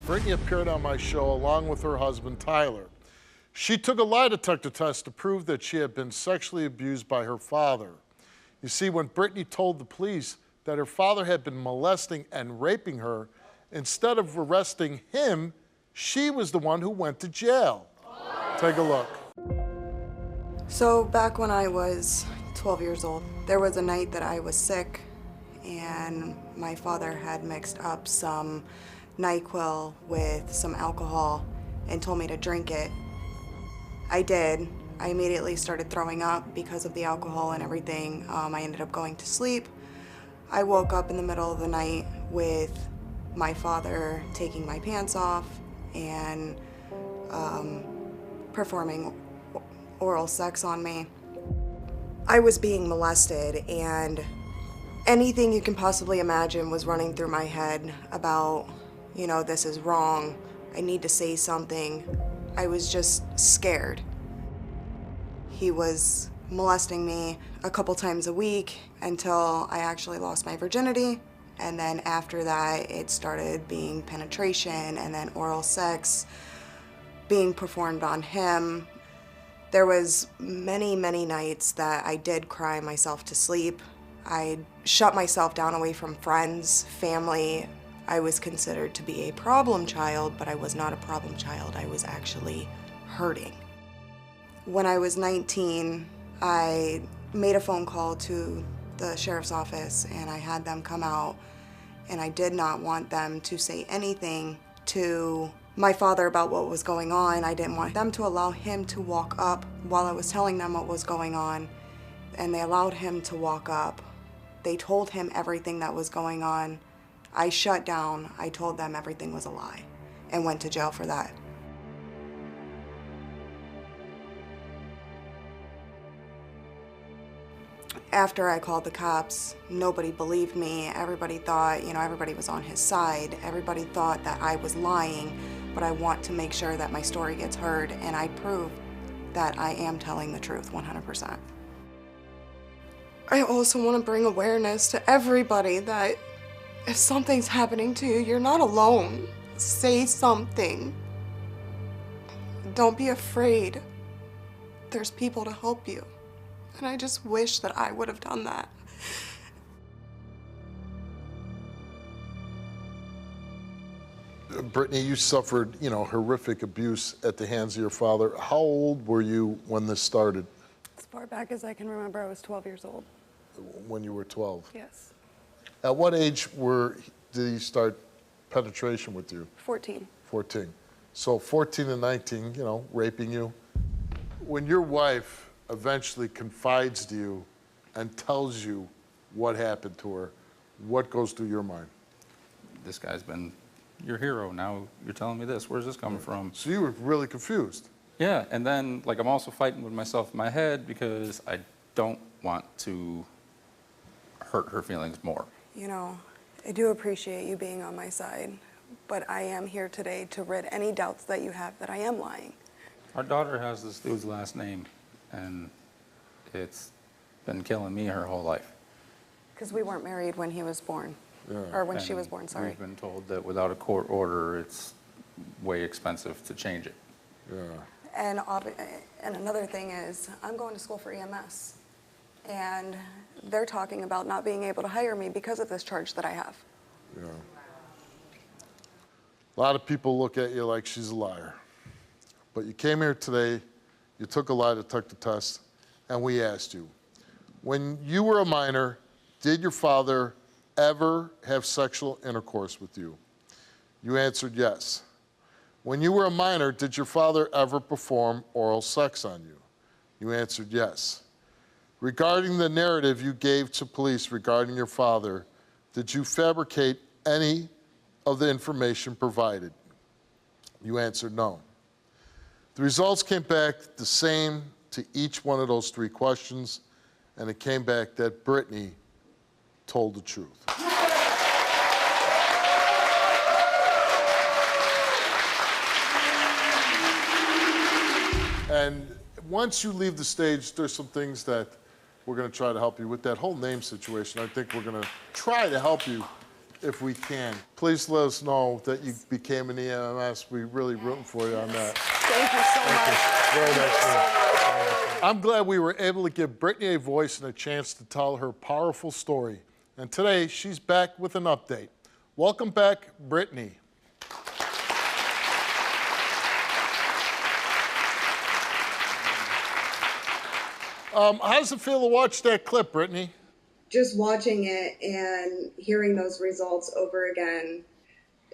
Brittany appeared on my show along with her husband, Tyler. She took a lie detector test to prove that she had been sexually abused by her father. You see, when Brittany told the police that her father had been molesting and raping her, instead of arresting him, she was the one who went to jail. Take a look. So back when I was 12 years old, there was a night that I was sick and my father had mixed up some NyQuil with some alcohol and told me to drink it. I did. I immediately started throwing up because of the alcohol and everything. I ended up going to sleep. I woke up in the middle of the night with my father taking my pants off and performing oral sex on me. I was being molested, and anything you can possibly imagine was running through my head about, you know, this is wrong, I need to say something. I was just scared. He was molesting me a couple times a week until I actually lost my virginity, and then after that it started being penetration and then oral sex being performed on him. There was many nights that I did cry myself to sleep. I shut myself down away from friends, family. I was considered to be a problem child, but I was not a problem child. I was actually hurting. When I was 19, I made a phone call to the sheriff's office and I had them come out, and I did not want them to say anything to my father about what was going on. I didn't want them to allow him to walk up while I was telling them what was going on, and they allowed him to walk up. They told him everything that was going on. I shut down. I told them everything was a lie and went to jail for that. After I called the cops, nobody believed me. Everybody thought, you know, everybody was on his side. Everybody thought that I was lying, but I want to make sure that my story gets heard, and I prove that I am telling the truth 100%. I also want to bring awareness to everybody that if something's happening to you, you're not alone. Say something. Don't be afraid. There's people to help you. And I just wish that I would have done that. Brittany, you suffered, you know, horrific abuse at the hands of your father. How old were you when this started? As far back as I can remember, I was 12 years old. When you were 12? Yes. At what age did he start penetration with you? 14. 14. So 14 and 19, you know, raping you. When your wife eventually confides to you and tells you what happened to her, what goes through your mind? This guy's been your hero. Now you're telling me this. Where's this coming from? So you were really confused. Yeah, and then like I'm also fighting with myself in my head because I don't want to hurt her feelings more. You know, I do appreciate you being on my side, but I am here today to rid any doubts that you have that I am lying. Our daughter has this dude's last name, and it's been killing me her whole life. Because we weren't married when he was born. Yeah. Or when she was born, sorry. We've been told that without a court order, it's way expensive to change it. Yeah. And another thing is, I'm going to school for EMS. And they're talking about not being able to hire me because of this charge that I have. Yeah. A lot of people look at you like she's a liar. But you came here today, you took a lie detector test, and we asked you, when you were a minor, did your father ever have sexual intercourse with you? You answered yes. When you were a minor, did your father ever perform oral sex on you? You answered yes. Regarding the narrative you gave to police regarding your father, did you fabricate any of the information provided? You answered no. The results came back the same to each one of those three questions, and it came back that Brittany told the truth. And once you leave the stage, there's some things that we're going to try to help you with. That whole name situation, I think we're going to try to help you if we can. Please let us know that you became an EMS. We're really rooting for you on that. Thank you so much. Very Thank nice. you so much. I'm glad we were able to give Brittany a voice and a chance to tell her powerful story. And today, she's back with an update. Welcome back, Brittany. How does it feel to watch that clip, Brittany? Just watching it and hearing those results over again,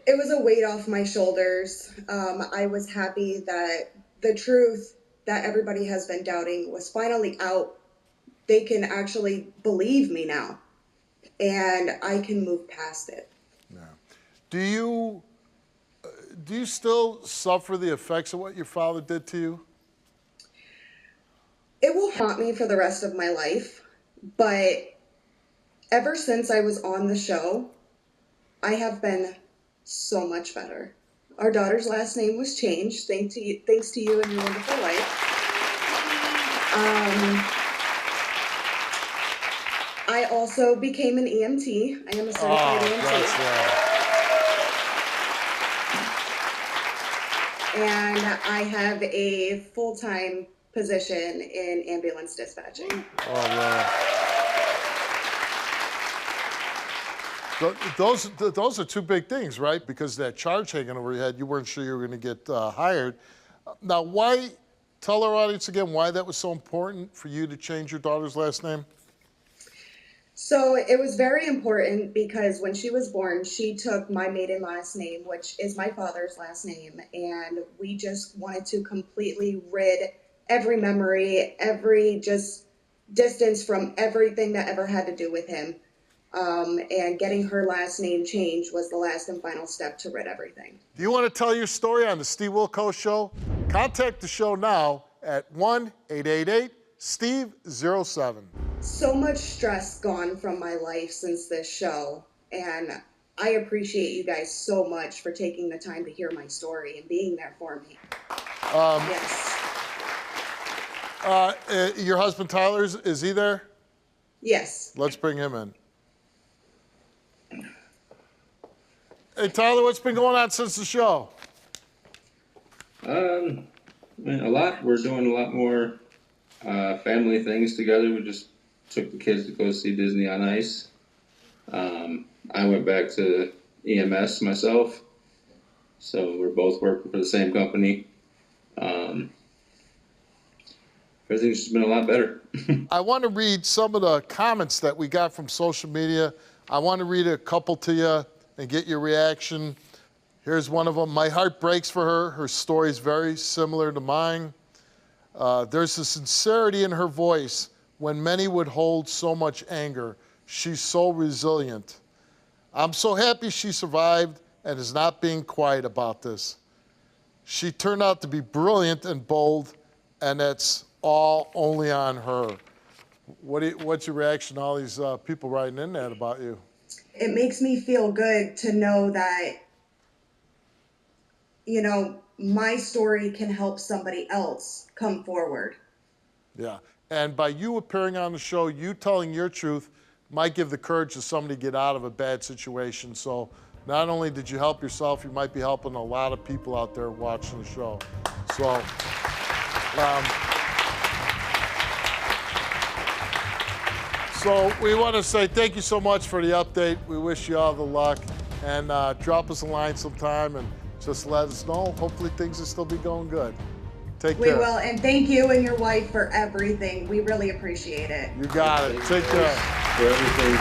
it was a weight off my shoulders. I was happy that the truth that everybody has been doubting was finally out. They can actually believe me now, and I can move past it. Yeah. Do you still suffer the effects of what your father did to you? It will haunt me for the rest of my life, but ever since I was on the show, I have been so much better. Our daughter's last name was changed, thanks to you and your wonderful wife. I also became an EMT. I am a certified EMT. That's right. And I have a full-time position in ambulance dispatching. Oh, wow. Those are two big things, right? Because that charge hanging over your head, you weren't sure you were going to get hired. Now, tell our audience again why that was so important for you to change your daughter's last name? So it was very important because when she was born, she took my maiden last name, which is my father's last name, and we just wanted to completely rid every memory, every just distance from everything that ever had to do with him. And getting her last name changed was the last and final step to rid everything. Do you want to tell your story on the Steve Wilkos Show? Contact the show now at 1-888-STEVE-07. So much stress gone from my life since this show, and I appreciate you guys so much for taking the time to hear my story and being there for me. Yes. Your husband Tyler, is he there? Yes. Let's bring him in. Hey, Tyler, what's been going on since the show? A lot. We're doing a lot more family things together. We just took the kids to go see Disney on Ice. I went back to EMS myself, so we're both working for the same company. Everything's just been a lot better. I want to read some of the comments that we got from social media. I want to read a couple to you and get your reaction. Here's one of them. My heart breaks for her. Her story is very similar to mine. There's a sincerity in her voice when many would hold so much anger. She's so resilient. I'm so happy she survived and is not being quiet about this. She turned out to be brilliant and bold, and that's all only on her. What's your reaction to all these people writing in that about you? It makes me feel good to know that, you know, my story can help somebody else come forward. Yeah, and by you appearing on the show, you telling your truth might give the courage to somebody to get out of a bad situation. So not only did you help yourself, you might be helping a lot of people out there watching the show. So we want to say thank you so much for the update. We wish you all the luck, and drop us a line sometime and just let us know. Hopefully things will still be going good. Take care. We will, and thank you and your wife for everything. We really appreciate it. You got it. Take care. For everything.